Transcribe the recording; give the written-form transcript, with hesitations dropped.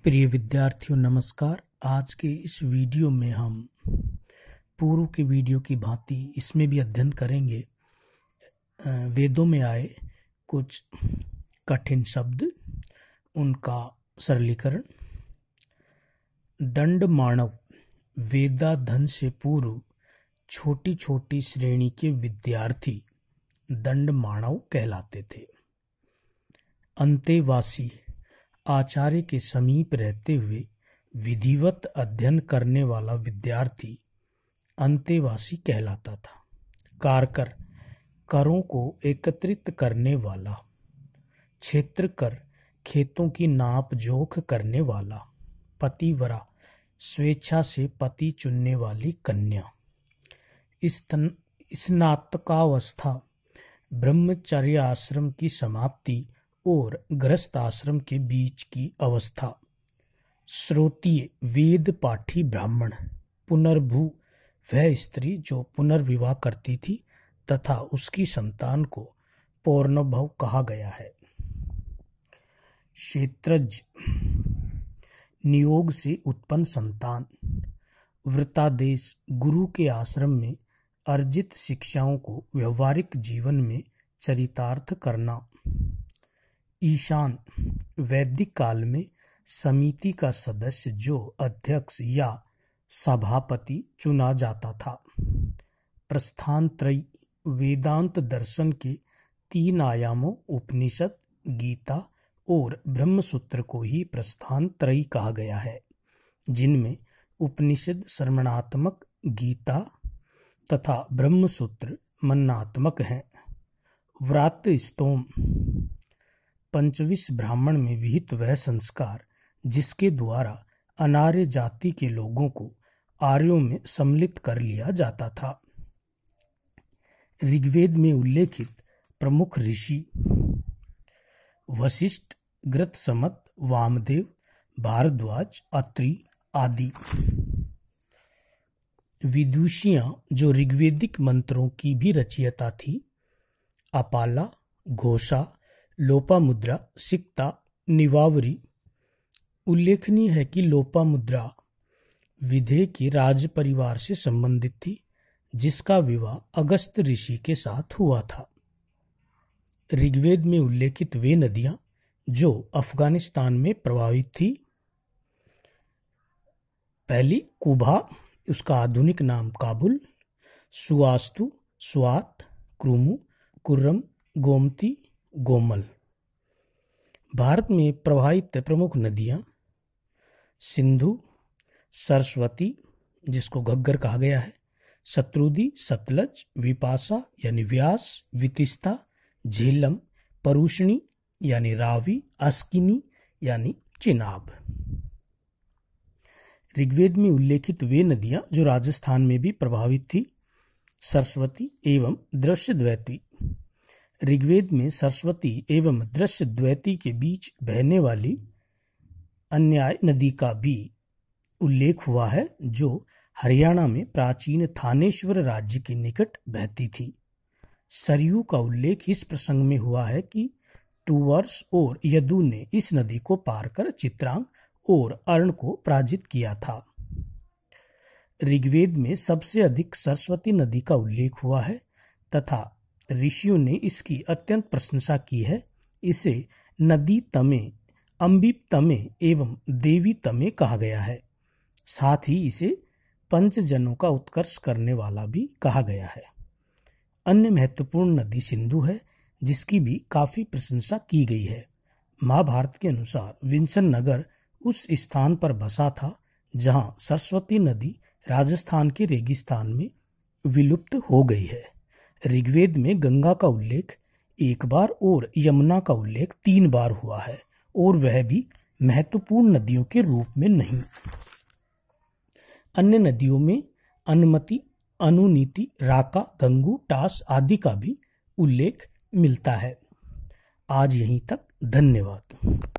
प्रिय विद्यार्थियों नमस्कार। आज के इस वीडियो में हम पूर्व के वीडियो की भांति इसमें भी अध्ययन करेंगे वेदों में आए कुछ कठिन शब्द, उनका सरलीकरण। दंड मानव वेदाध्ययन से पूर्व छोटी छोटी श्रेणी के विद्यार्थी दंड मानव कहलाते थे। अंतेवासी आचार्य के समीप रहते हुए विधिवत अध्ययन करने वाला विद्यार्थी अंतेवासी कहलाता था। कारकर करों को एकत्रित करने वाला। क्षेत्रकर खेतों की नाप जोख करने वाला। पतिव्रता स्वेच्छा से पति चुनने वाली कन्या। स्नातकावस्था ब्रह्मचर्य आश्रम की समाप्ति और गृहस्थ आश्रम के बीच की अवस्था। श्रोत्रिय वेद पाठी ब्राह्मण। पुनर्भू वह स्त्री जो पुनर्विवाह करती थी तथा उसकी संतान को पौर्णभव कहा गया है। क्षेत्रज नियोग से उत्पन्न संतान। व्रतादेश गुरु के आश्रम में अर्जित शिक्षाओं को व्यवहारिक जीवन में चरितार्थ करना। ईशान वैदिक काल में समिति का सदस्य जो अध्यक्ष या सभापति चुना जाता था। प्रस्थानत्रयी वेदांत दर्शन के तीन आयामों उपनिषद, गीता और ब्रह्मसूत्र को ही प्रस्थानत्रयी कहा गया है, जिनमें उपनिषद श्रवणात्मक, गीता तथा ब्रह्मसूत्र मननात्मक हैं। व्रात स्तोम पंचविश ब्राह्मण में विहित वह संस्कार जिसके द्वारा अनार्य जाति के लोगों को आर्यों में सम्मिलित कर लिया जाता था। ऋग्वेद में उल्लेखित प्रमुख ऋषि वशिष्ठ, गृत्समत, वामदेव, भारद्वाज, अत्रि आदि। विदुषियां जो ऋग्वेदिक मंत्रों की भी रचयिता थी। अपाला, घोषा, लोपामुद्रा, सिक्ता, निवावरी। उल्लेखनीय है कि लोपामुद्रा विदेह के राज परिवार से संबंधित थी, जिसका विवाह अगस्त ऋषि के साथ हुआ था। ऋग्वेद में उल्लेखित वे नदियां जो अफगानिस्तान में प्रवाहित थी। पहली कुबा, उसका आधुनिक नाम काबुल। सुवास्तु, स्वात, क्रुमु, कुर्रम, गोमती, गोमल। भारत में प्रवाहित प्रमुख नदियां सिंधु, सरस्वती जिसको घग्गर कहा गया है, शत्रुदी, सतलज, विपाशा यानी व्यास, वितिस्ता, झेलम, परुष्णी यानी रावी, अस्किनी यानी चिनाब। ऋग्वेद में उल्लेखित वे नदियां जो राजस्थान में भी प्रभावित थी। सरस्वती एवं दृश्यद्वैती। ऋग्वेद में सरस्वती एवं दृश्यद्वैती के बीच बहने वाली अन्याय नदी का भी उल्लेख हुआ है, जो हरियाणा में प्राचीन थानेश्वर राज्य के निकट बहती थी। सरयू का उल्लेख इस प्रसंग में हुआ है कि टूवर्स और यदु ने इस नदी को पार कर चित्रांग और अर्ण को पराजित किया था। ऋग्वेद में सबसे अधिक सरस्वती नदी का उल्लेख हुआ है तथा ऋषियों ने इसकी अत्यंत प्रशंसा की है। इसे नदी तमे, अम्बिप तमे एवं देवी तमे कहा गया है। साथ ही इसे पंचजनों का उत्कर्ष करने वाला भी कहा गया है। अन्य महत्वपूर्ण नदी सिंधु है, जिसकी भी काफी प्रशंसा की गई है। महाभारत के अनुसार विंसन नगर उस स्थान पर बसा था जहां सरस्वती नदी राजस्थान के रेगिस्तान में विलुप्त हो गई है। ऋग्वेद में गंगा का उल्लेख एक बार और यमुना का उल्लेख 3 बार हुआ है, और वह भी महत्वपूर्ण नदियों के रूप में नहीं। अन्य नदियों में अनुमति, अनुनीति, राका, गंगू, टास आदि का भी उल्लेख मिलता है। आज यहीं तक, धन्यवाद।